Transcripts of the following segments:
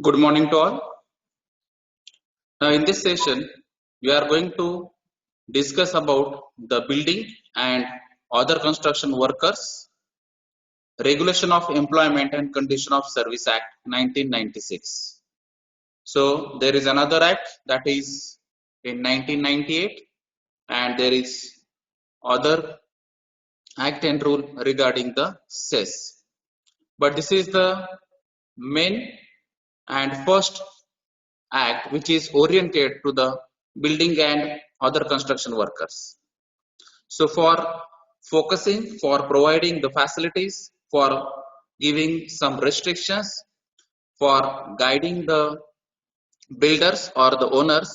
Good morning to all. Now in this session, we are going to discuss about the building and other construction workers, Regulation of Employment and Condition of Service Act 1996. So there is another act that is in 1998 and there is other act and rule regarding the cess. But this is the main and first act which is oriented to the building and other construction workers. So for focusing, for providing the facilities, for giving some restrictions, for guiding the builders or the owners,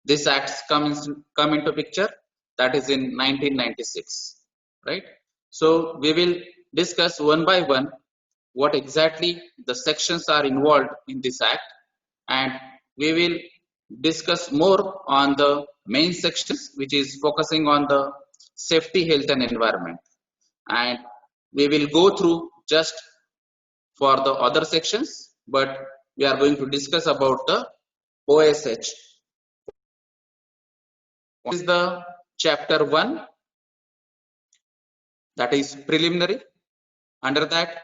this acts come into picture, that is in 1996, right? So we will discuss one by one what exactly the sections are involved in this act, and we will discuss more on the main sections which is focusing on the safety, health and environment, and we will go through just for the other sections, but we are going to discuss about the OSH. What is the chapter 1, that is preliminary. Under that,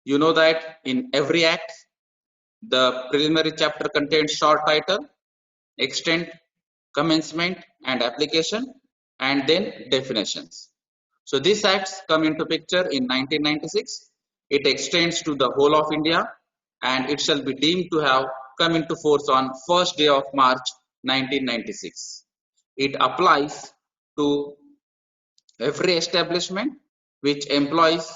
you know that in every act the preliminary chapter contains short title, extent, commencement and application, and then definitions. So these acts come into picture in 1996. It extends to the whole of India and it shall be deemed to have come into force on 1st day of March 1996. It applies to every establishment which employs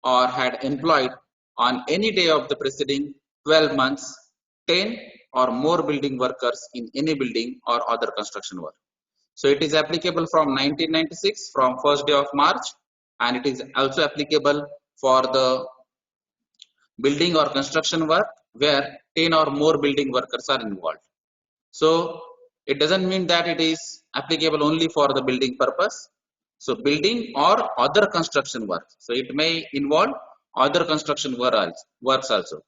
or had employed on any day of the preceding 12 months 10 or more building workers in any building or other construction work. So it is applicable from 1996 from 1st day of March, and it is also applicable for the building or construction work where 10 or more building workers are involved. So it doesn't mean that it is applicable only for the building purpose. So building or other construction work. So it may involve other construction works also.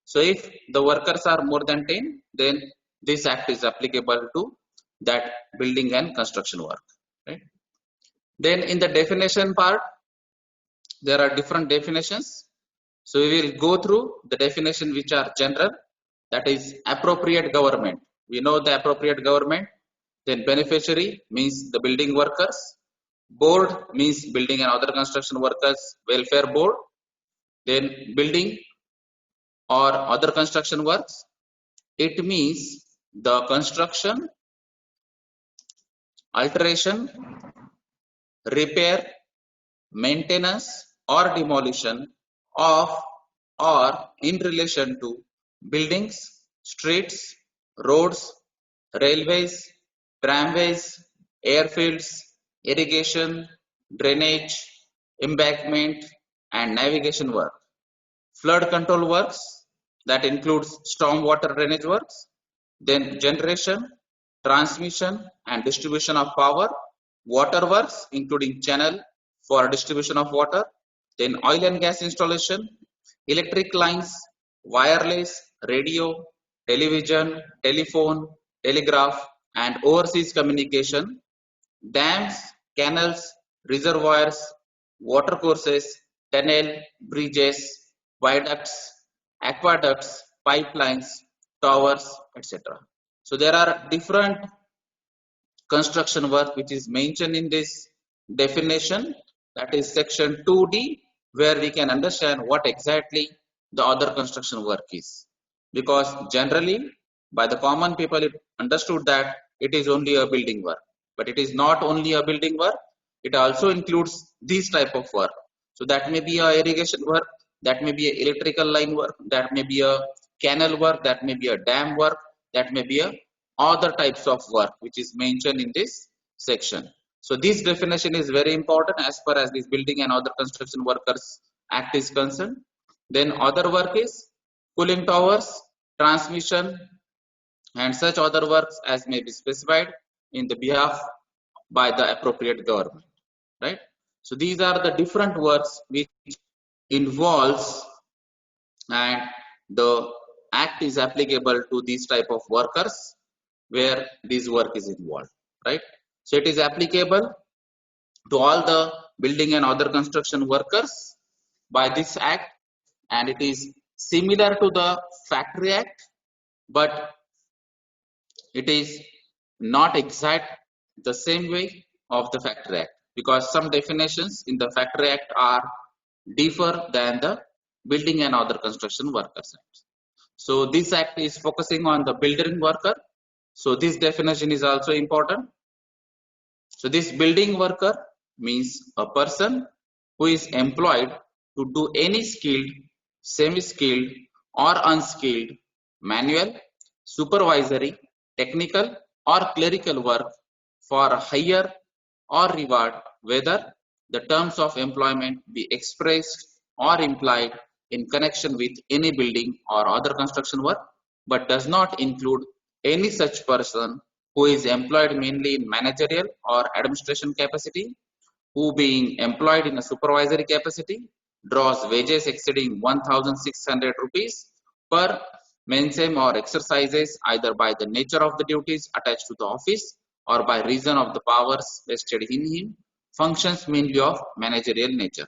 So if the workers are more than 10, then this act is applicable to that building and construction work. Right? Then in the definition part, there are different definitions. So we will go through the definition which are general, that is appropriate government. We know the appropriate government. Then beneficiary means the building workers. Board means building and other construction workers welfare board. Then building or other construction works, it means the construction, alteration, repair, maintenance or demolition of or in relation to buildings, streets, roads, railways, tramways, airfields, irrigation, drainage, embankment and navigation work. Flood control works, that includes stormwater drainage works, then generation, transmission and distribution of power, water works including channel for distribution of water, then oil and gas installation, electric lines, wireless, radio, television, telephone, telegraph and overseas communication, dams, canals, reservoirs, watercourses, tunnel, bridges, viaducts, aqueducts, pipelines, towers, etc. So there are different construction work which is mentioned in this definition, that is section 2D, where we can understand what exactly the other construction work is. Because generally by the common people it understood that it is only a building work, but it is not only a building work, it also includes these type of work. So that may be a irrigation work, that may be a electrical line work, that may be a canal work, that may be a dam work, that may be a other types of work which is mentioned in this section. So this definition is very important as far as this building and other construction workers act is concerned. Then other work is cooling towers, transmission and such other works as may be specified in the behalf by the appropriate government, right? So these are the different works which involves and the act is applicable to these type of workers where this work is involved, right? So it is applicable to all the building and other construction workers by this act, and it is similar to the Factory Act, but it is not exact the same way of the Factory Act, because some definitions in the Factory Act are differ than the Building and Other Construction Workers Act. So this act is focusing on the building worker. So this definition is also important. So this building worker means a person who is employed to do any skilled, semi-skilled or unskilled, manual, supervisory, technical or clerical work for a hire or reward, whether the terms of employment be expressed or implied in connection with any building or other construction work, but does not include any such person who is employed mainly in managerial or administration capacity, who being employed in a supervisory capacity draws wages exceeding 1,600 rupees per mensem or exercises either by the nature of the duties attached to the office or by reason of the powers vested in him, functions mainly of managerial nature.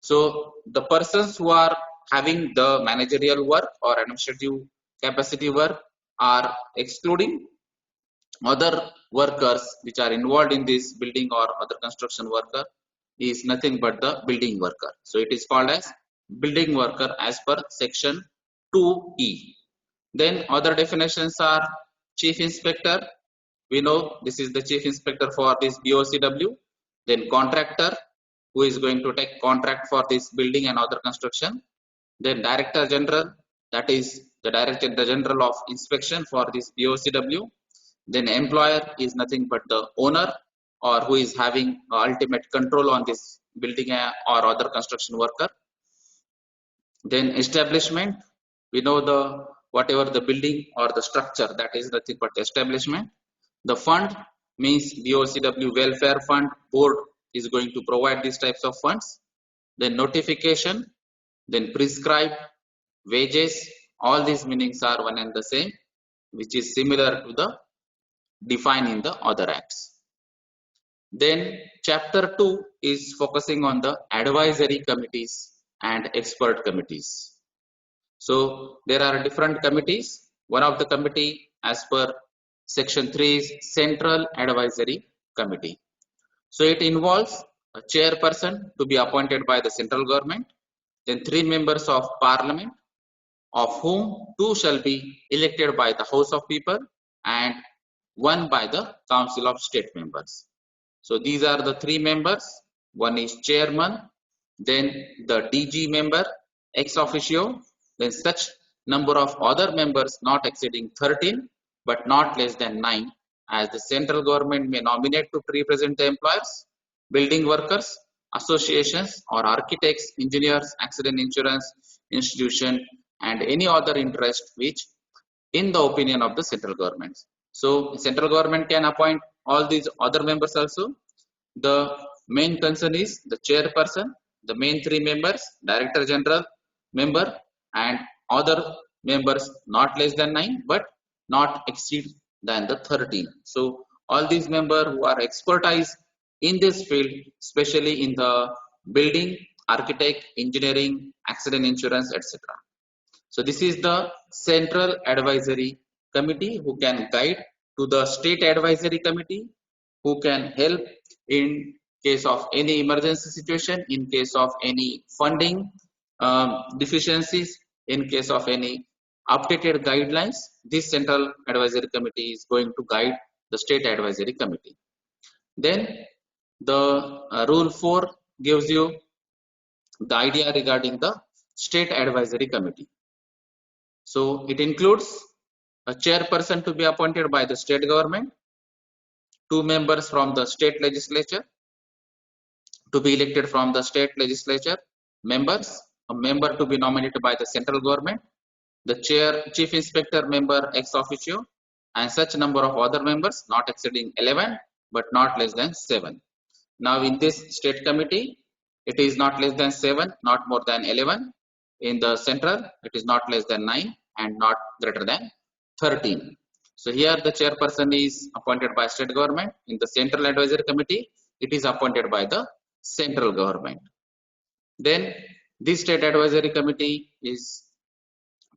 So the persons who are having the managerial work or administrative capacity work are excluding other workers which are involved in this building or other construction worker is nothing but the building worker. So it is called as building worker as per section 2E. Then other definitions are chief inspector. We know this is the chief inspector for this BOCW. Then contractor, who is going to take contract for this building and other construction. Then director general, that is the director general of inspection for this BOCW. Then employer is nothing but the owner or who is having ultimate control on this building or other construction worker. Then establishment, we know the whatever the building or the structure, that is nothing but establishment. The fund means BOCW welfare fund board is going to provide these types of funds. Then notification, then prescribed, wages, all these meanings are one and the same, which is similar to the defined in the other acts. Then chapter 2 is focusing on the advisory committees and expert committees. So there are different committees. One of the committee as per section 3 is Central Advisory Committee. So it involves a chairperson to be appointed by the central government, then 3 members of parliament, of whom 2 shall be elected by the House of People and 1 by the Council of State Members. So these are the 3 members. One is chairman, then the DG member, ex officio, then such number of other members not exceeding 13 but not less than 9, as the central government may nominate to represent the employers, building workers, associations or architects, engineers, accident insurance institution and any other interest which in the opinion of the central government. So central government can appoint all these other members also. The main concern is the chairperson, the main 3 members, director general member and other members not less than 9 but not exceed than the 13. So all these members who are expertise in this field, especially in the building, architect, engineering, accident insurance, etc. So this is the Central Advisory Committee who can guide to the State Advisory Committee, who can help in case of any emergency situation, in case of any funding deficiencies, in case of any updated guidelines. This Central Advisory Committee is going to guide the State Advisory Committee. Then the rule 4 gives you the idea regarding the State Advisory Committee. So it includes a chairperson to be appointed by the state government, 2 members from the state legislature to be elected from the state legislature members, a member to be nominated by the central government, the chair, chief inspector member ex officio and such number of other members not exceeding 11 but not less than 7. Now in this state committee, it is not less than 7, not more than 11. In the central, it is not less than 9 and not greater than 13. So here the chairperson is appointed by state government. In the central advisory committee, it is appointed by the central government. Then this state advisory committee is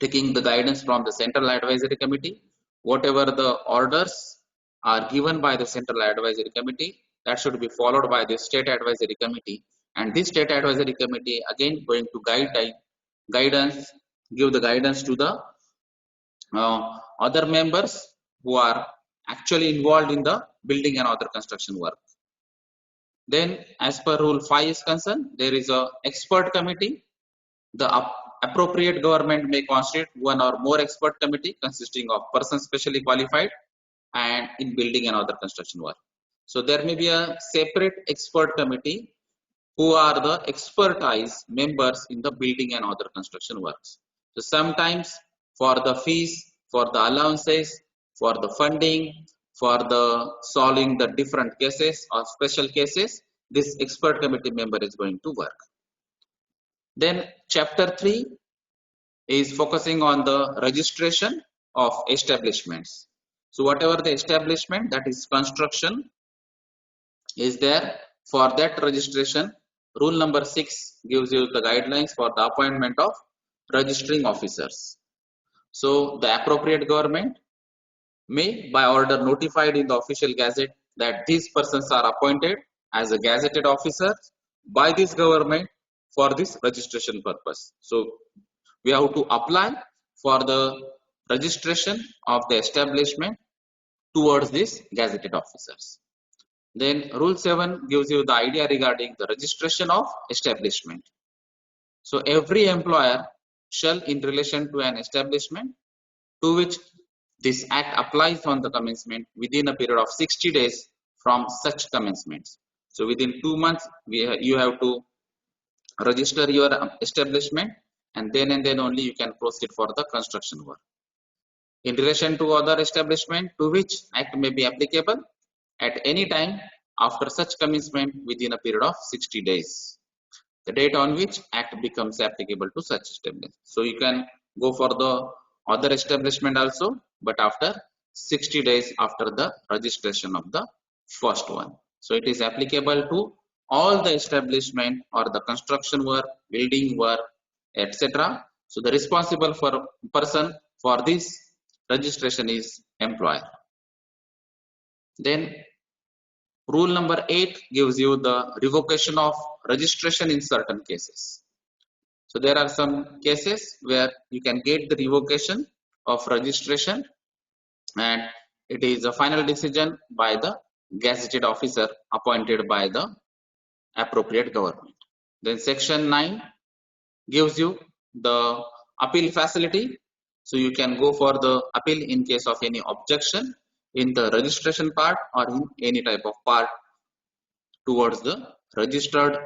taking the guidance from the central advisory committee. Whatever the orders are given by the central advisory committee, that should be followed by the state advisory committee. And this state advisory committee again going to give the guidance to the other members who are actually involved in the building and other construction work. Then as per rule 5 is concerned, there is a expert committee. The appropriate government may constitute one or more expert committee consisting of persons specially qualified and in building and other construction work. So there may be a separate expert committee who are the expertise members in the building and other construction works. So sometimes for the fees, for the allowances, for the funding, for the solving the different cases or special cases, this expert committee member is going to work. Then chapter 3 is focusing on the registration of establishments. So whatever the establishment that is construction is there, for that registration, rule number 6 gives you the guidelines for the appointment of registering officers. So the appropriate government may by order notified in the official gazette that these persons are appointed as a gazetted officer by this government for this registration purpose. So we have to apply for the registration of the establishment towards these gazetted officers. Then rule 7 gives you the idea regarding the registration of establishment. So every employer shall in relation to an establishment to which this act applies on the commencement within a period of 60 days from such commencements. So within 2 months you have to register your establishment, and then only you can proceed for the construction work. In relation to other establishment to which act may be applicable at any time after such commencement within a period of 60 days, the date on which act becomes applicable to such establishment. So you can go for the other establishment also, but after 60 days after the registration of the first one. So it is applicable to all the establishment or the construction work, building work, etc. So the responsible person for this registration is employer. Then rule number 8 gives you the revocation of registration in certain cases. So there are some cases where you can get the revocation of registration, and it is a final decision by the gazetted officer appointed by the appropriate government. Then section 9 gives you the appeal facility. So you can go for the appeal in case of any objection in the registration part or in any type of part towards the registered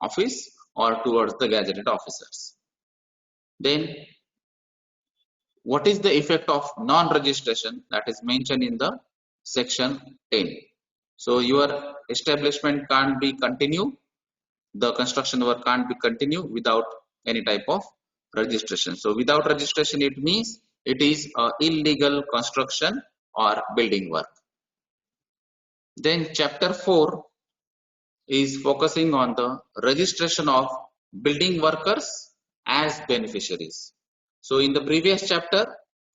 office or towards the gazetted officers. Then what is the effect of non-registration that is mentioned in the section 10. So your establishment can't be continue, the construction work can't be continue without any type of registration. So without registration, it means it is illegal construction or building work. Then chapter 4 is focusing on the registration of building workers as beneficiaries. So in the previous chapter,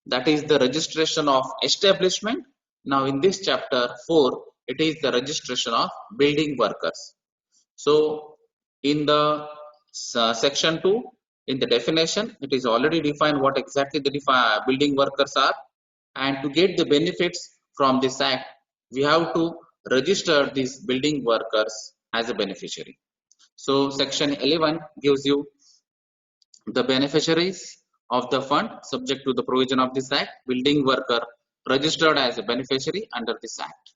that is the registration of establishment. Now in this chapter 4, it is the registration of building workers. So in the section 2, in the definition, it is already defined what exactly the building workers are, and to get the benefits from this act, we have to register these building workers as a beneficiary. So section 11 gives you the beneficiaries of the fund subject to the provision of this act, building worker registered as a beneficiary under this act.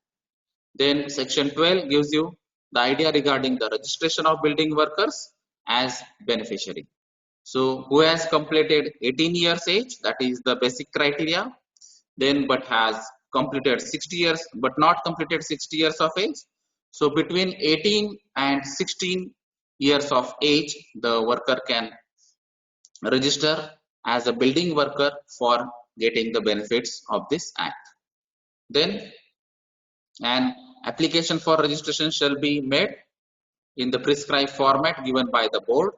Then section 12 gives you the idea regarding the registration of building workers as beneficiary. So who has completed 18 years age, that is the basic criteria, then but has completed 60 years but not completed 60 years of age. So between 18 and 16 years of age, the worker can register as a building worker for getting the benefits of this act. Then an application for registration shall be made in the prescribed format given by the board.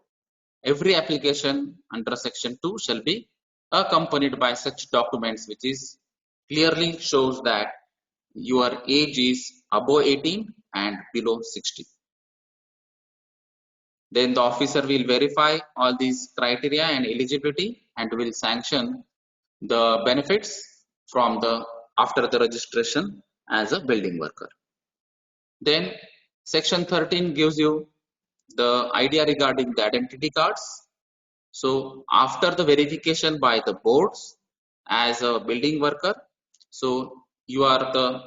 Every application under section 2 shall be accompanied by such documents which is clearly shows that your age is above 18 and below 60. Then the officer will verify all these criteria and eligibility and will sanction the benefits from the after the registration as a building worker. Then section 13 gives you the idea regarding the identity cards. So after the verification by the boards as a building worker, so you are the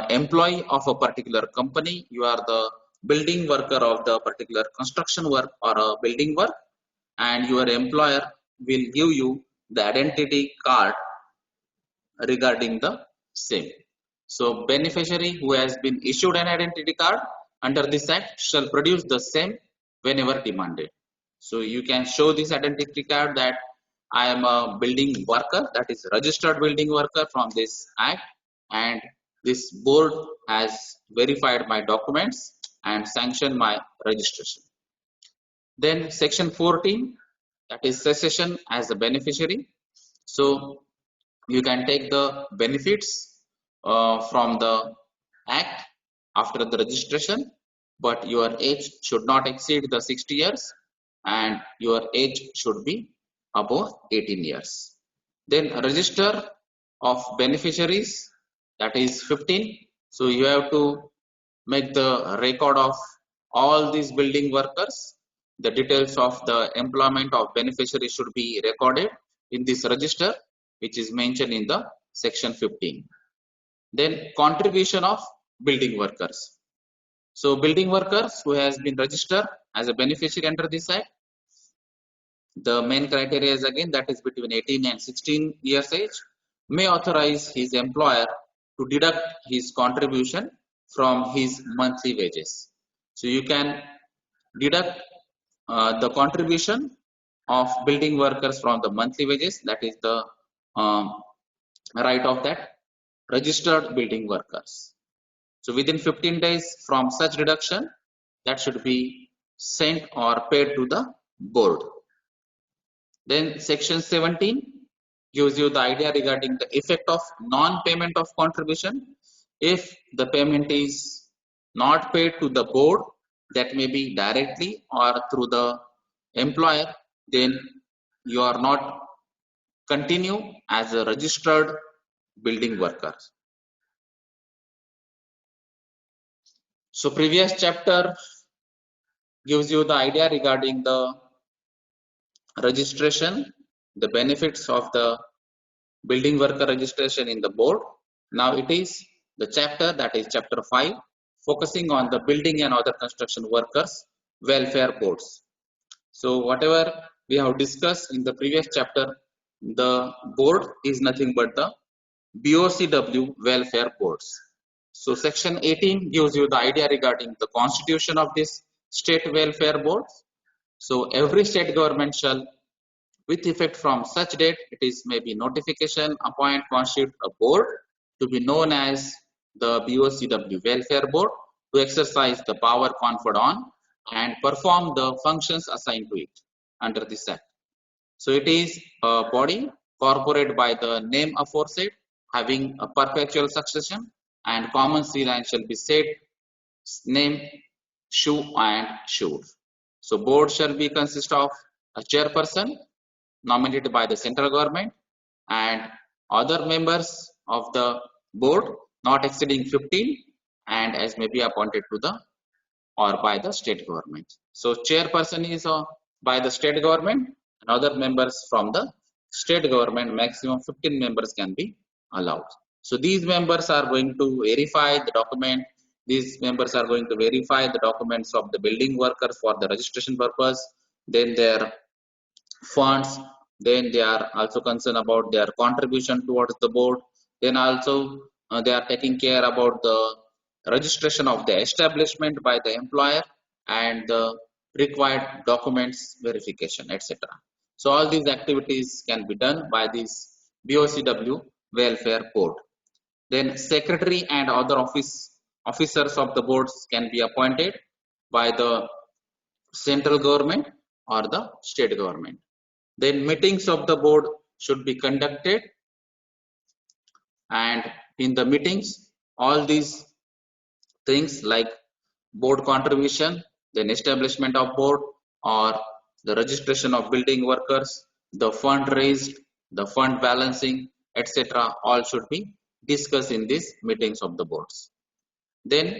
employee of a particular company, you are the building worker of the particular construction work or a building work, and your employer will give you the identity card regarding the same. So beneficiary who has been issued an identity card under this act shall produce the same whenever demanded. So you can show this identity card that I am a building worker, that is registered building worker from this act, and this board has verified my documents and sanctioned my registration. Then section 14, that is cessation as a beneficiary. So you can take the benefits from the act after the registration, but your age should not exceed the 60 years and your age should be above 18 years. Then register of beneficiaries, that is 15. So you have to make the record of all these building workers. The details of the employment of beneficiary should be recorded in this register, which is mentioned in the section 15. Then contribution of building workers. So building workers who has been registered as a beneficiary under this act, the main criteria is again that is between 18 and 16 years age, may authorize his employer to deduct his contribution from his monthly wages. So you can deduct the contribution of building workers from the monthly wages, that is the right of that registered building workers. So within 15 days from such deduction, that should be sent or paid to the board. Then section 17 gives you the idea regarding the effect of non-payment of contribution. If the payment is not paid to the board, that may be directly or through the employer, then you are not continue as a registered building worker. So previous chapter gives you the idea regarding the registration, the benefits of the building worker registration in the board. Now it is the chapter, that is chapter 5, focusing on the building and other construction workers welfare boards. So whatever we have discussed in the previous chapter, the board is nothing but the BOCW welfare boards. So section 18 gives you the idea regarding the constitution of this state welfare boards. So every state government shall, with effect from such date, it is maybe notification, appoint, constitute a board to be known as the BOCW welfare board to exercise the power conferred on and perform the functions assigned to it under this act. So it is a body corporate by the name aforesaid, having a perpetual succession, and common sea line shall be said name, shoe and shoot. So board shall be consist of a chairperson nominated by the central government and other members of the board not exceeding 15 and as may be appointed to the or by the state government. So chairperson is by the state government and other members from the state government, maximum 15 members can be allowed. So these members are going to verify the document. These members are going to verify the documents of the building workers for the registration purpose, then their funds, then they are also concerned about their contribution towards the board, then also they are taking care about the registration of the establishment by the employer and the required documents verification, etc. So all these activities can be done by this BOCW welfare board. Then secretary and other officers of the boards can be appointed by the central government or the state government. Then meetings of the board should be conducted, and in the meetings all these things like board contribution, then establishment of board or the registration of building workers, the fund raised, the fund balancing, etc. all should be discussed in these meetings of the boards. Then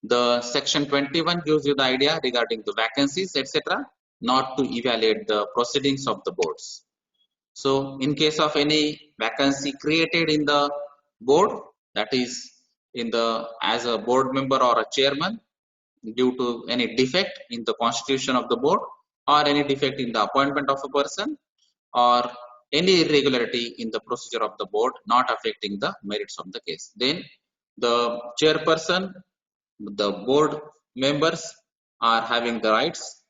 the section 21 gives you the idea regarding the vacancies, etc., not to evaluate the proceedings of the boards. So in case of any vacancy created in the board, that is in the as a board member or a chairman, due to any defect in the constitution of the board or any defect in the appointment of a person or any irregularity in the procedure of the board not affecting the merits of the case, then the chairperson, the board members are having the rights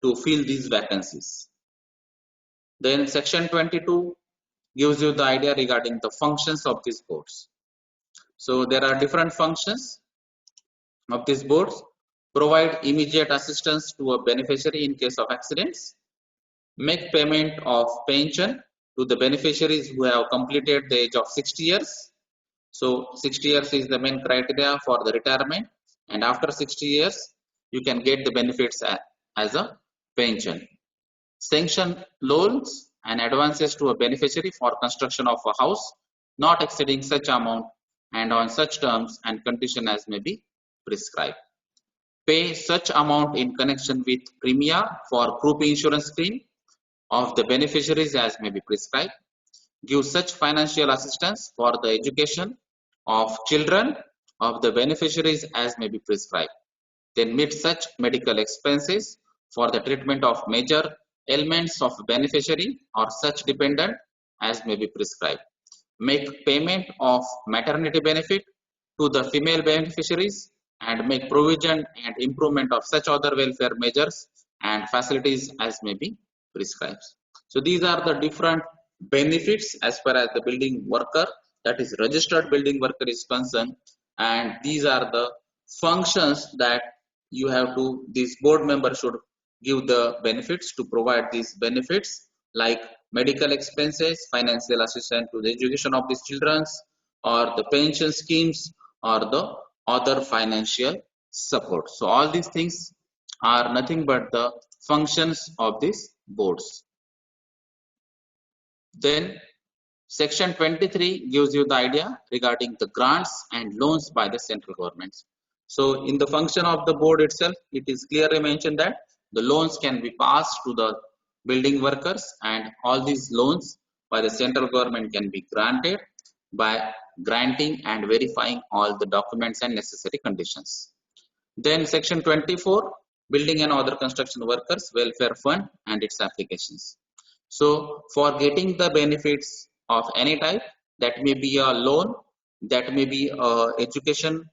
to fill these vacancies. Then section 22 gives you the idea regarding the functions of these boards. So there are different functions of these boards. Provide immediate assistance to a beneficiary in case of accidents, make payment of pension to the beneficiaries who have completed the age of 60 years. So 60 years is the main criteria for the retirement, and after 60 years you can get the benefits as a pension. Sanction loans and advances to a beneficiary for construction of a house not exceeding such amount and on such terms and condition as may be prescribed. Pay such amount in connection with premia for group insurance scheme of the beneficiaries as may be prescribed. Give such financial assistance for the education of children of the beneficiaries as may be prescribed. Then meet such medical expenses for the treatment of major ailments of beneficiary or such dependent as may be prescribed. Make payment of maternity benefit to the female beneficiaries and make provision and improvement of such other welfare measures and facilities as may be prescribed. So these are the different benefits as far as the building worker, that is registered building worker, is concerned, and these are the functions that you have to, this board member should give the benefits to provide these benefits like medical expenses, financial assistance to the education of these children, or the pension schemes, or the other financial support. So all these things are nothing but the functions of these boards. Then section 23 gives you the idea regarding the grants and loans by the central governments. So in the function of the board itself, it is clearly mentioned that the loans can be passed to the building workers, and all these loans by the central government can be granted by granting and verifying all the documents and necessary conditions. Then section 24, building and other construction workers welfare fund and its applications. So for getting the benefits of any type, that may be a loan, that may be education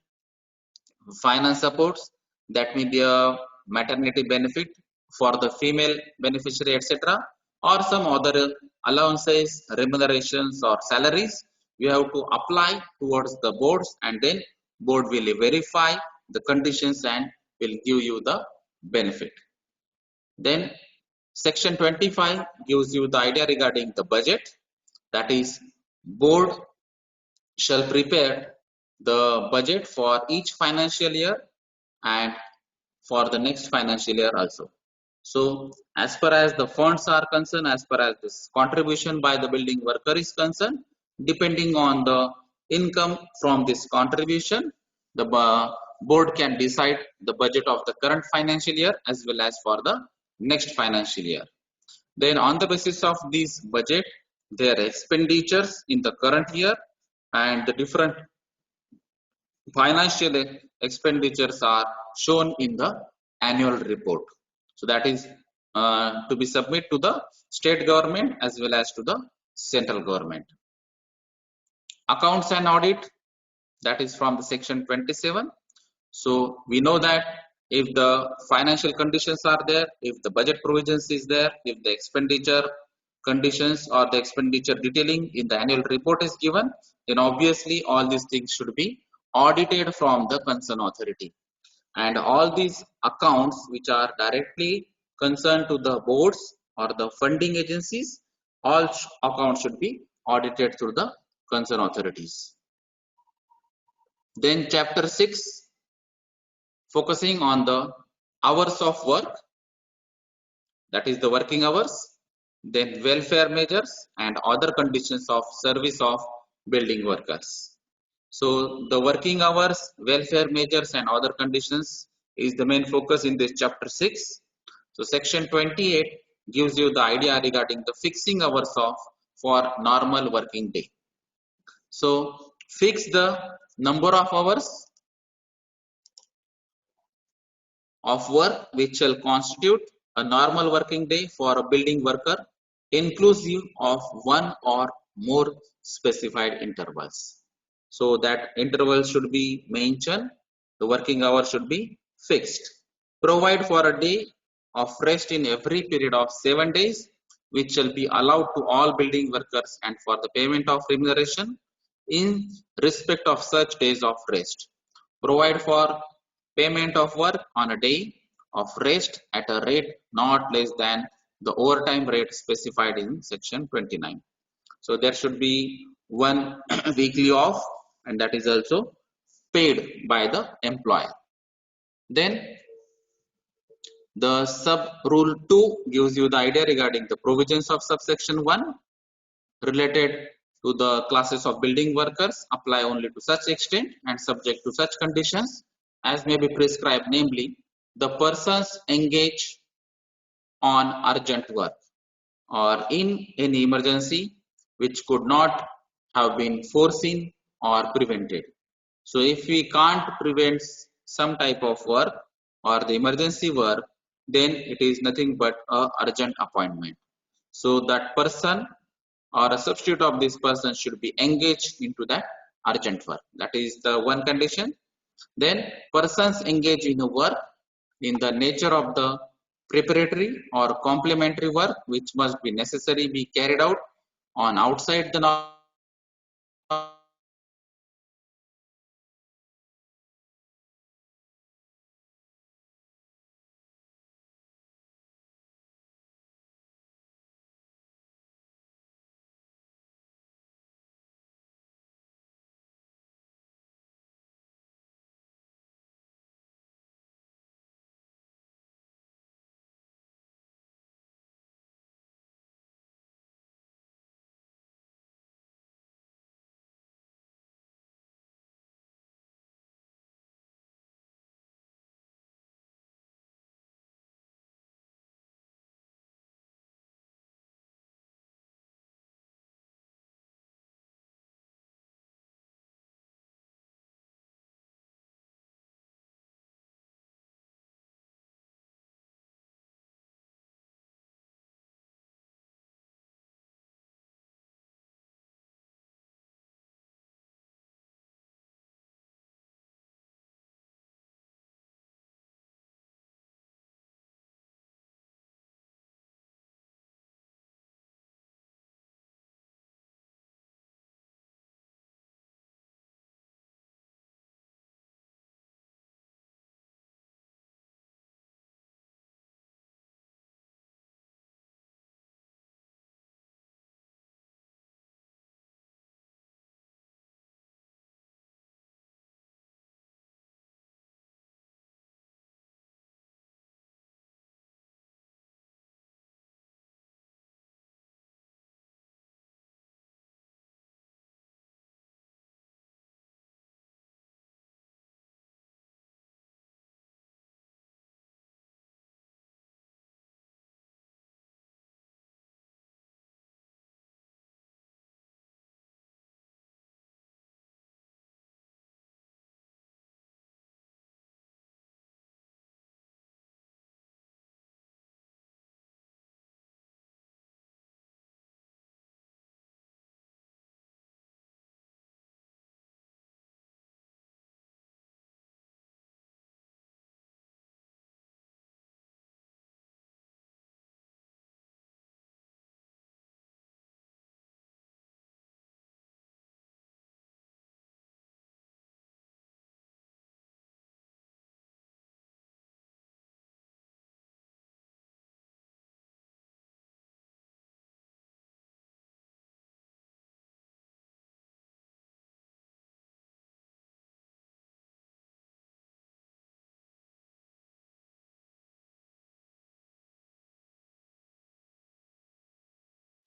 finance supports, that may be a maternity benefit for the female beneficiary, etc., or some other allowances, remunerations, or salaries, you have to apply towards the boards, and then board will verify the conditions and will give you the benefit. Then section 25 gives you the idea regarding the budget, that is board shall prepare the budget for each financial year and for the next financial year also. So as far as the funds are concerned, as far as this contribution by the building worker is concerned, depending on the income from this contribution, the board can decide the budget of the current financial year as well as for the next financial year. Then on the basis of this budget, their expenditures in the current year and the different financial expenditures are shown in the annual report. So that is to be submitted to the state government as well as to the central government. Accounts and audit, that is from the section 27. So we know that if the financial conditions are there, if the budget provisions is there, if the expenditure conditions or the expenditure detailing in the annual report is given, then obviously all these things should be audited from the concerned authority. And all these accounts which are directly concerned to the boards or the funding agencies, all accounts should be audited through the concerned authorities. Then chapter 6, focusing on the hours of work, that is the working hours, then welfare measures and other conditions of service of building workers. So the working hours, welfare measures and other conditions is the main focus in this chapter 6. So section 28 gives you the idea regarding the fixing hours of for normal working day. So fix the number of hours of work which shall constitute a normal working day for a building worker, inclusive of one or more specified intervals. So that interval should be mentioned, the working hour should be fixed. Provide for a day of rest in every period of 7 days, which shall be allowed to all building workers, and for the payment of remuneration in respect of such days of rest. Provide for payment of work on a day of rest at a rate not less than the overtime rate specified in section 29. So there should be one weekly off, and that is also paid by the employer. Then the sub rule 2 gives you the idea regarding the provisions of subsection 1 related to the classes of building workers apply only to such extent and subject to such conditions as may be prescribed, namely the persons engaged on urgent work or in any emergency which could not have been foreseen or prevented. So if we can't prevent some type of work or the emergency work, then it is nothing but a urgent appointment. So that person or a substitute of this person should be engaged into that urgent work. That is the one condition. Then persons engaged in a work in the nature of the preparatory or complementary work which must be necessarily be carried out on outside the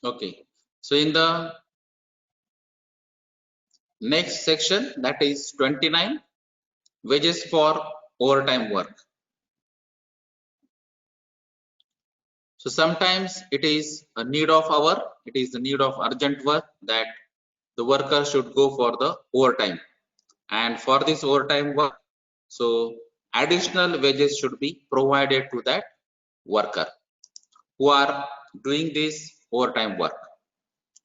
Okay. So in the next section, that is 29, wages for overtime work. So sometimes it is a need of hour, it is the need of urgent work that the worker should go for the overtime. And for this overtime work, so additional wages should be provided to that worker who are doing this overtime work.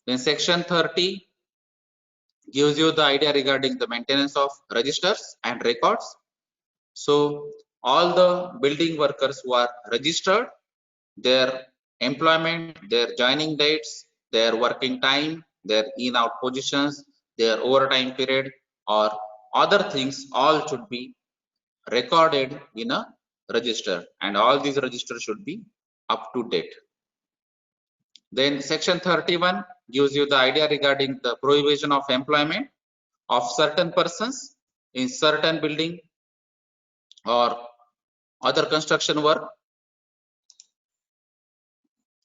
Then section 30 gives you the idea regarding the maintenance of registers and records. So all the building workers who are registered, their employment, their joining dates, their working time, their in-out positions, their overtime period, or other things, all should be recorded in a register, and all these registers should be up to date. Then section 31 gives you the idea regarding the prohibition of employment of certain persons in certain building or other construction work.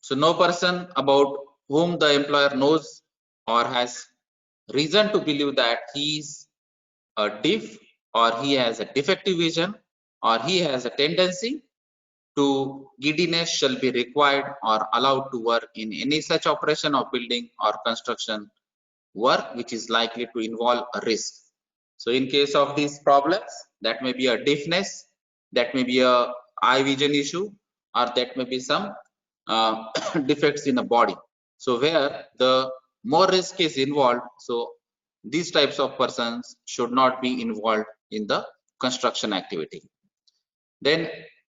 So no person about whom the employer knows or has reason to believe that he is a deaf, or he has a defective vision, or he has a tendency to giddiness shall be required or allowed to work in any such operation of building or construction work which is likely to involve a risk. So in case of these problems, that may be a deafness, that may be a eye vision issue, or that may be some defects in the body. So where the more risk is involved, so these types of persons should not be involved in the construction activity. Then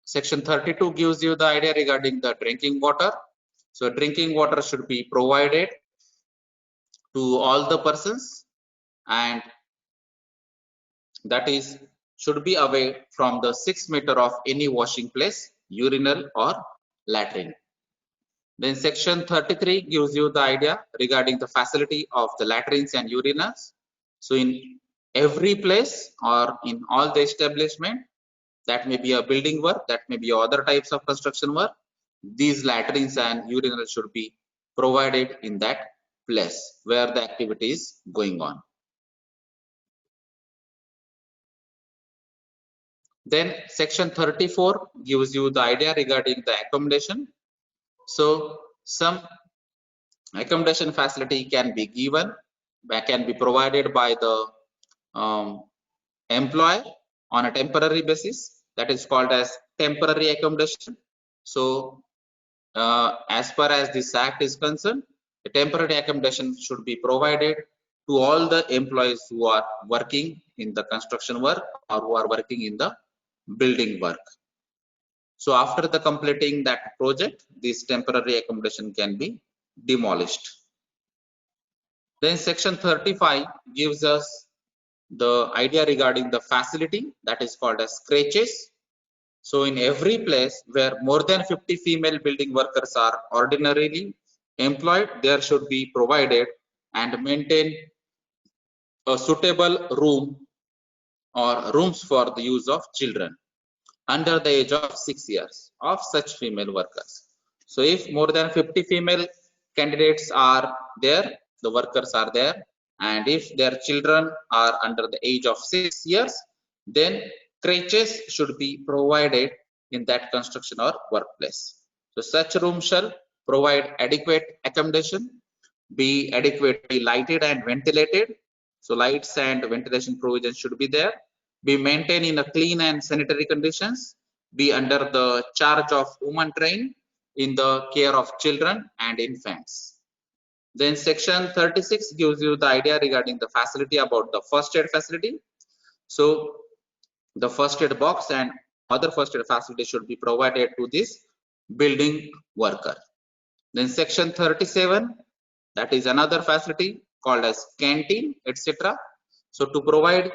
section 32 gives you the idea regarding the drinking water. So drinking water should be provided to all the persons, and that is should be away from the 6 meter of any washing place, urinal or latrine. Then section 33 gives you the idea regarding the facility of the latrines and urinals. So in every place or in all the establishment, that may be a building work, that may be other types of construction work, these latrines and urinals should be provided in that place where the activity is going on. Then section 34 gives you the idea regarding the accommodation. So some accommodation facility can be given, can be provided by the employer on a temporary basis, that is called as temporary accommodation. So as far as this act is concerned, a temporary accommodation should be provided to all the employees who are working in the construction work or who are working in the building work. So after the completing that project, this temporary accommodation can be demolished. Then section 35 gives us the idea regarding the facility that is called as creches. So in every place where more than 50 female building workers are ordinarily employed, there should be provided and maintain a suitable room or rooms for the use of children under the age of 6 years of such female workers. So if more than 50 female candidates are there, the workers are there, and if their children are under the age of 6 years, then creches should be provided in that construction or workplace. So such room shall provide adequate accommodation, be adequately lighted and ventilated. So lights and ventilation provisions should be there, be maintained in a clean and sanitary conditions, be under the charge of women trained in the care of children and infants. Then section 36 gives you the idea regarding the facility about the first aid facility. So the first aid box and other first aid facility should be provided to this building worker. Then section 37, that is another facility called as canteen, etc. So to provide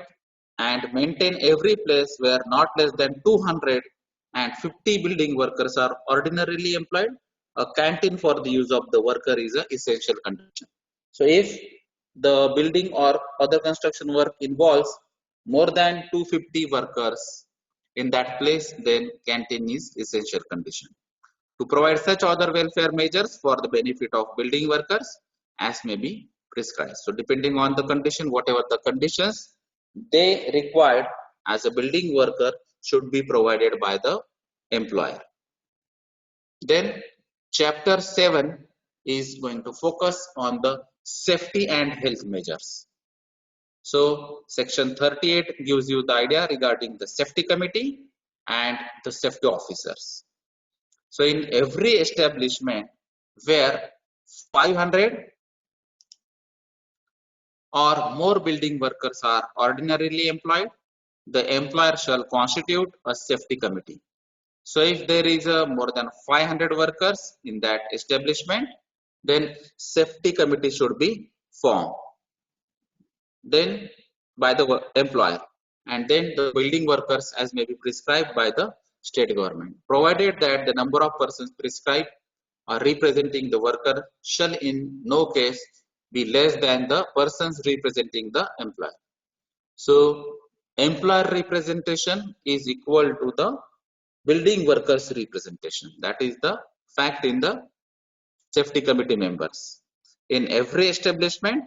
and maintain every place where not less than 250 building workers are ordinarily employed, a canteen for the use of the worker is an essential condition. So if the building or other construction work involves more than 250 workers in that place, then canteen is essential condition. to provide such other welfare measures for the benefit of building workers as may be prescribed. So depending on the condition, whatever the conditions they required as a building worker should be provided by the employer. Then chapter 7 is going to focus on the safety and health measures. So section 38 gives you the idea regarding the safety committee and the safety officers. So in every establishment where 500 or more building workers are ordinarily employed, the employer shall constitute a safety committee. So if there is more than 500 workers in that establishment, then safety committee should be formed. Then by the employer, and then the building workers as may be prescribed by the state government, provided that the number of persons prescribed or representing the worker shall in no case be less than the persons representing the employer. So employer representation is equal to the building workers representation. That is the fact in the safety committee members. In every establishment,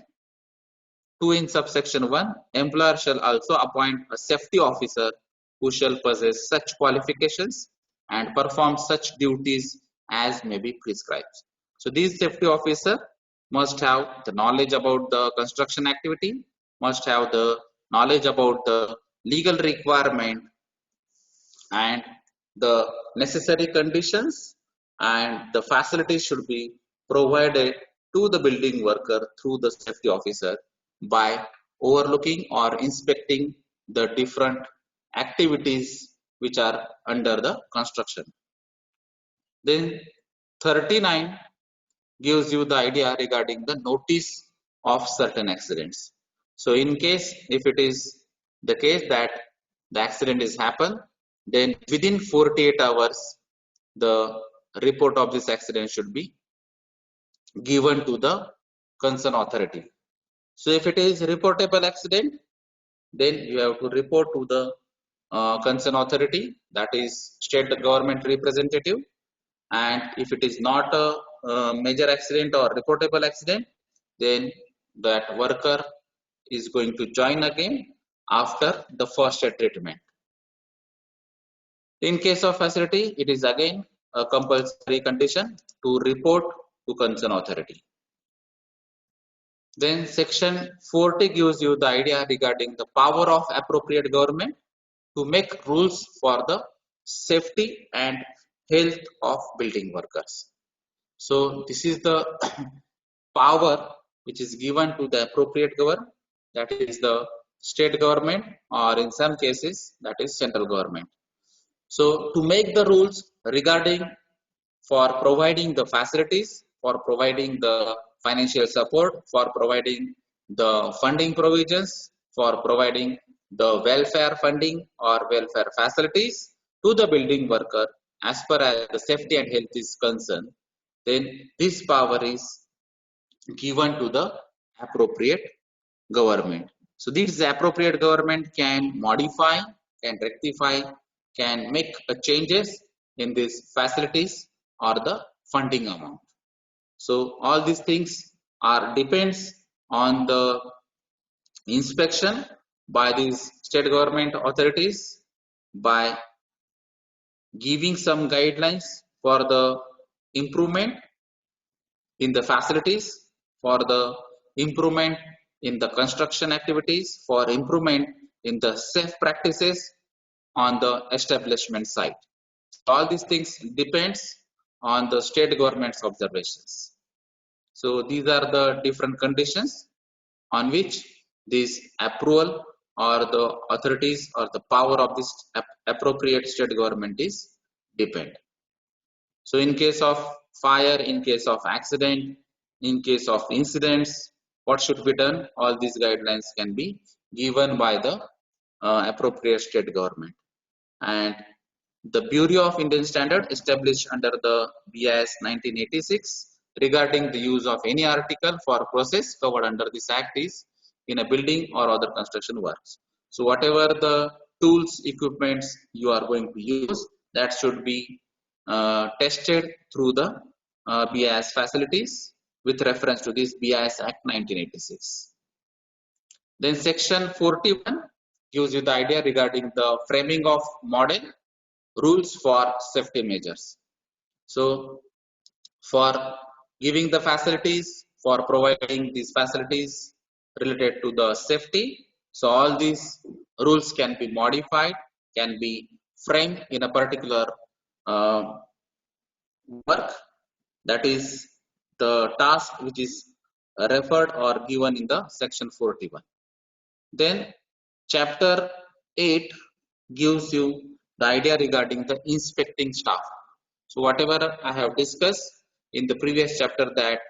2 in subsection 1, employer shall also appoint a safety officer who shall possess such qualifications and perform such duties as may be prescribed. So these safety officer must have the knowledge about the construction activity, must have the knowledge about the legal requirement and the necessary conditions, and the facilities should be provided to the building worker through the safety officer by overlooking or inspecting the different activities which are under the construction. Then 39 gives you the idea regarding the notice of certain accidents. So in case if it is the case that the accident is happened, then within 48 hours the report of this accident should be given to the concerned authority. So if it is reportable accident, then you have to report to the concerned authority, that is state government representative. And if it is not a major accident or reportable accident, then that worker is going to join again after the first aid treatment. In case of facility, it is again a compulsory condition to report to concerned authority. Then section 40 gives you the idea regarding the power of appropriate government to make rules for the safety and health of building workers. So this is the power which is given to the appropriate government, that is the state government, or in some cases that is central government. So to make the rules regarding for providing the facilities, for providing the financial support, for providing the funding provisions, for providing the welfare funding or welfare facilities to the building worker as far as the safety and health is concerned, then this power is given to the appropriate government. So this appropriate government can modify, can rectify, can make changes in these facilities or the funding amount. So all these things are depends on the inspection by these state government authorities, by giving some guidelines for the improvement in the facilities, for the improvement in the construction activities, for improvement in the safe practices on the establishment site. All these things depends on the state government's observations. So these are the different conditions on which this approval or the authorities or the power of this appropriate state government is depend. So in case of fire, in case of accident, in case of incidents, what should be done? All these guidelines can be given by the appropriate state government. And the Bureau of Indian Standard established under the BIS 1986 regarding the use of any article for process covered under this act is in a building or other construction works. So whatever the tools, equipments you are going to use, that should be tested through the BIS facilities with reference to this BIS Act 1986. Then section 41 gives you the idea regarding the framing of model rules for safety measures. So for giving the facilities, for providing these facilities related to the safety, so all these rules can be modified, can be framed in a particular work. That is the task which is referred or given in the section 41. Then chapter 8 gives you the idea regarding the inspecting staff. So whatever I have discussed in the previous chapter, that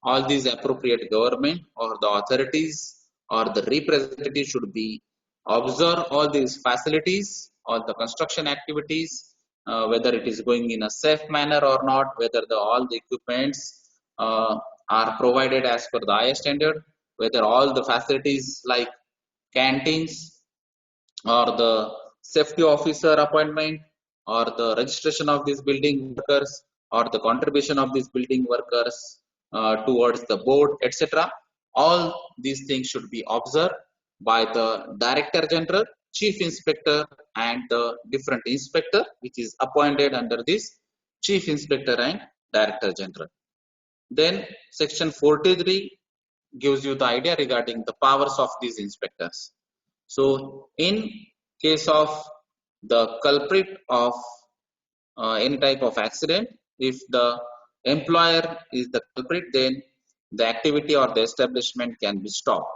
all these appropriate government or the authorities or the representatives should be observe all these facilities, all the construction activities, whether it is going in a safe manner or not, whether all the equipments are provided as per the highest standard, whether all the facilities like canteens or the safety officer appointment or the registration of these building workers or the contribution of these building workers towards the board, etc. All these things should be observed by the Director General, Chief Inspector, and the different inspector which is appointed under this Chief Inspector and Director General. Then section 43 gives you the idea regarding the powers of these inspectors. So in case of the culprit of any type of accident, if the employer is the culprit, then the activity or the establishment can be stopped.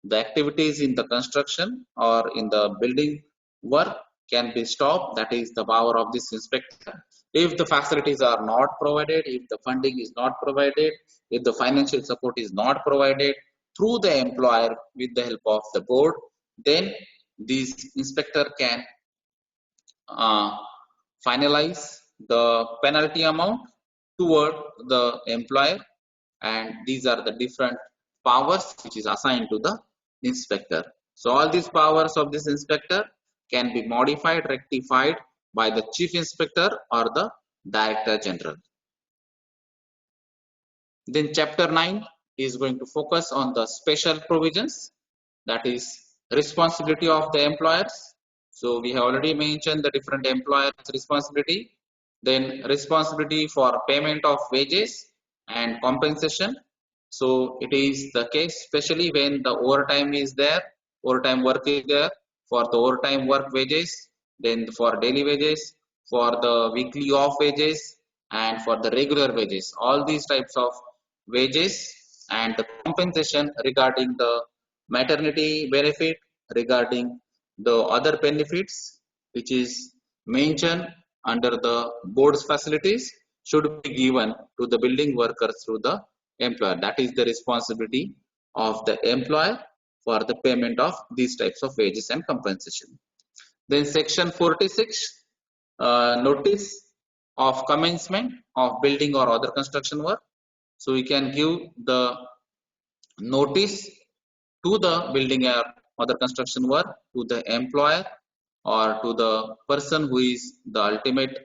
The activities in the construction or in the building work can be stopped. That is the power of this inspector. If the facilities are not provided, if the funding is not provided, if the financial support is not provided through the employer with the help of the board, then this inspector can finalize the penalty amount toward the employer, and these are the different powers which is assigned to the inspector. So all these powers of this inspector can be modified, rectified by the chief inspector or the director general. Then chapter 9 is going to focus on the special provisions, that is responsibility of the employers. So we have already mentioned the different employers responsibility. Then responsibility for payment of wages and compensation. So it is the case especially when the overtime is there, overtime work is there, for the overtime work wages, then for daily wages, for the weekly off wages, and for the regular wages. All these types of wages and the compensation regarding the maternity benefit, regarding the other benefits which is mentioned under the board's facilities should be given to the building workers through the employer. That is the responsibility of the employer for the payment of these types of wages and compensation. Then section 46, notice of commencement of building or other construction work. So we can give the notice to the building or other construction work to the employer or to the person who is the ultimate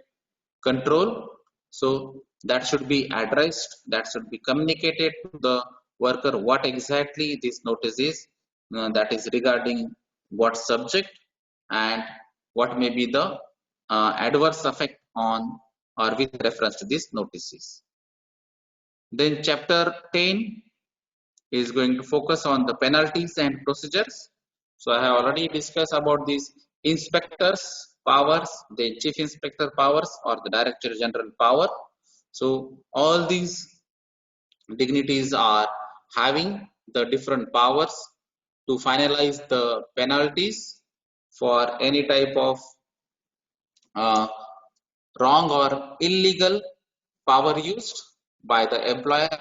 control. So that should be addressed, that should be communicated to the worker what exactly this notice is, that is regarding what subject and what may be the adverse effect on or with reference to these notices. Then chapter 10 is going to focus on the penalties and procedures. So I have already discussed about these inspectors powers, the chief inspector powers or the director general power. So all these dignities are having the different powers to finalize the penalties for any type of wrong or illegal power used by the employer,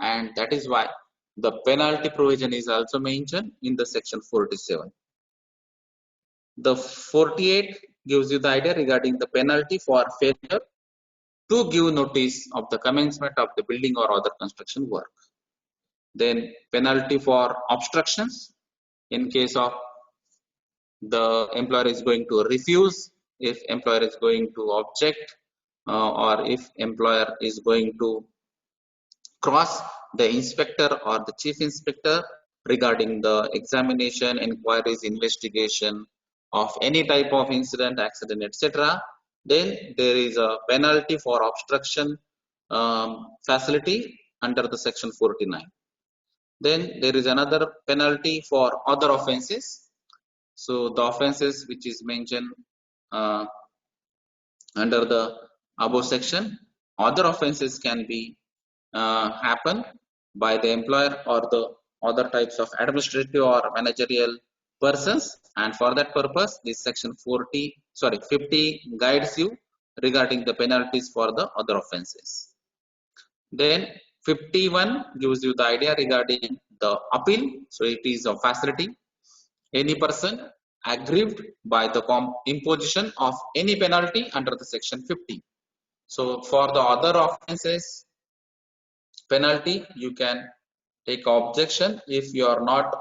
and that is why the penalty provision is also mentioned in the section 47. The 48 gives you the idea regarding the penalty for failure to give notice of the commencement of the building or other construction work. Then penalty for obstructions in case of the employer is going to refuse, if employer is going to object or if employer is going to cross the inspector or the chief inspector regarding the examination, inquiries, investigation of any type of incident, accident, etc., then there is a penalty for obstruction facility under the section 49. Then there is another penalty for other offenses. So the offenses which is mentioned uh, under the above section, other offenses can be happen by the employer or the other types of administrative or managerial persons, and for that purpose this section 50 guides you regarding the penalties for the other offenses. Then 51 gives you the idea regarding the appeal. So it is a facility. Any person aggrieved by the imposition of any penalty under the section 50. So for the other offenses penalty, you can take objection if you are not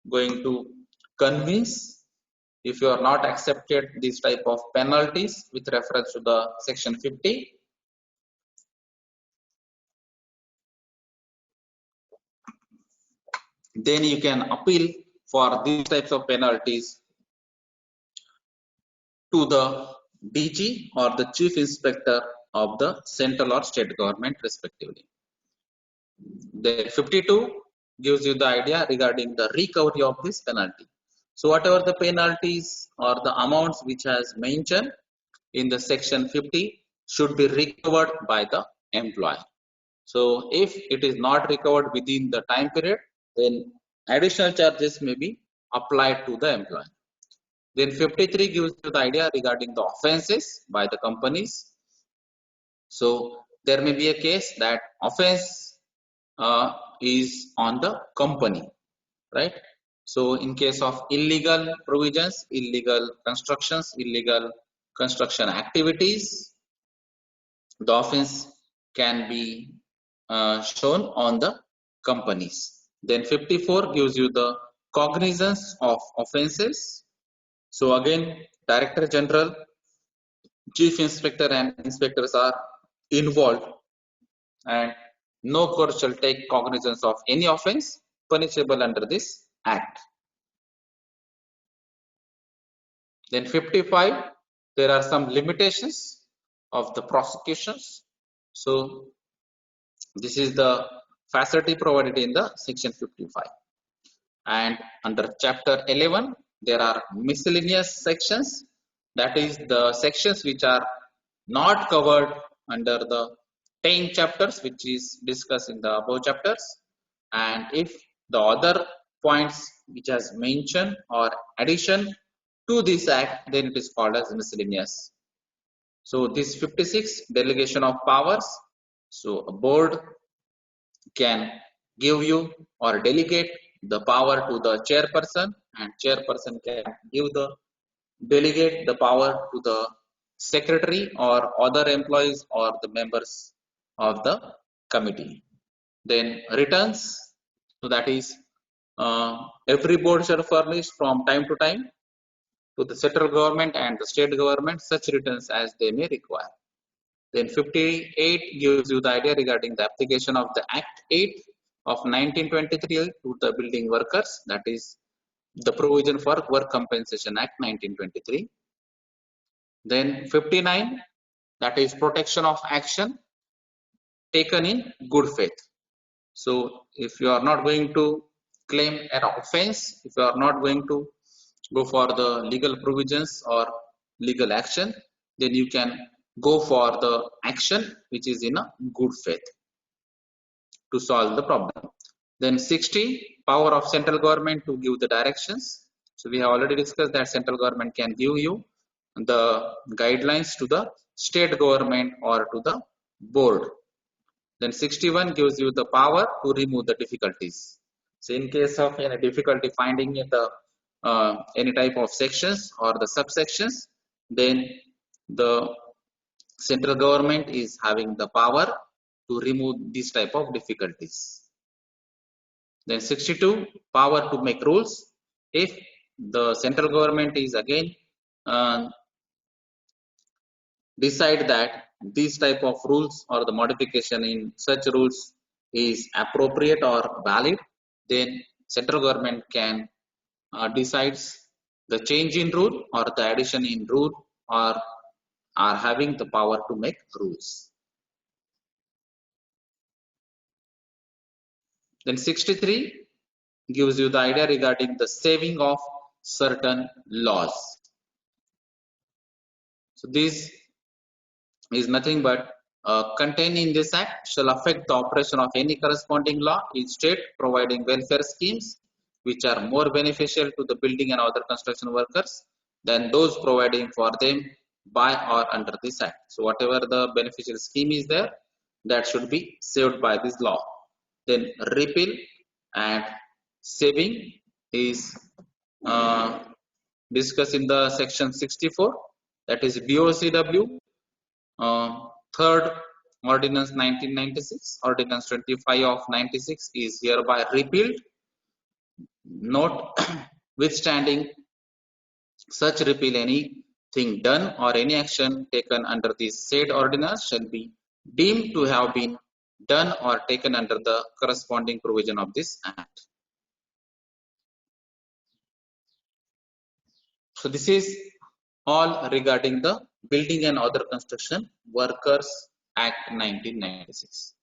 going to convince, if you are not accepted this type of penalties with reference to the section 50, then you can appeal for these types of penalties to the DG or the chief inspector of the central or state government respectively. Then 52 gives you the idea regarding the recovery of this penalty. So whatever the penalties or the amounts which has mentioned in the section 50 should be recovered by the employer. So if it is not recovered within the time period, then additional charges may be applied to the employer. Then 53 gives you the idea regarding the offenses by the companies. So there may be a case that offense is on the company, right? So in case of illegal provisions, illegal constructions, illegal construction activities, the offense can be shown on the companies. Then 54 gives you the cognizance of offenses. So again, Director General, Chief Inspector and inspectors are involved, and no court shall take cognizance of any offense punishable under this act. Then 55, there are some limitations of the prosecutions. So this is the facility provided in the section 55. And under chapter 11, there are miscellaneous sections, that is the sections which are not covered under the 10 chapters which is discussed in the above chapters. And if the other points which has mentioned or addition to this act, then it is called as miscellaneous. So this 56, delegation of powers. So a board can give you or delegate the power to the chairperson, and chairperson can delegate the power to the secretary or other employees or the members of the committee. Then returns, so that is every board shall furnish from time to time to the central government and the state government such returns as they may require. Then 58 gives you the idea regarding the application of the Act 8 of 1923 to the building workers, that is the provision for Work Compensation Act 1923. Then 59, that is protection of action taken in good faith. So if you are not going to claim an offense, if you are not going to go for the legal provisions or legal action, then you can go for the action which is in a good faith to solve the problem. Then 60, power of central government to give the directions. So we have already discussed that central government can give you the guidelines to the state government or to the board. Then 61 gives you the power to remove the difficulties. So in case of any difficulty finding the any type of sections or the subsections, then the central government is having the power to remove these type of difficulties. Then 62, power to make rules. If the central government is again decide that these type of rules or the modification in such rules is appropriate or valid, then central government can decides the change in rule or the addition in rule, or are having the power to make rules. Then 63 gives you the idea regarding the saving of certain laws. So this is nothing but contained in this act shall affect the operation of any corresponding law in state providing welfare schemes which are more beneficial to the building and other construction workers than those providing for them by or under this act. So whatever the beneficial scheme is there, that should be saved by this law. Then repeal and saving is discussed in the section 64, that is BOCW. Third ordinance 1996, ordinance 25 of 96 is hereby repealed. Note, withstanding such repeal, anything done or any action taken under this said ordinance shall be deemed to have been done or taken under the corresponding provision of this act. So this is all regarding the Building and Other Construction Workers Act 1996.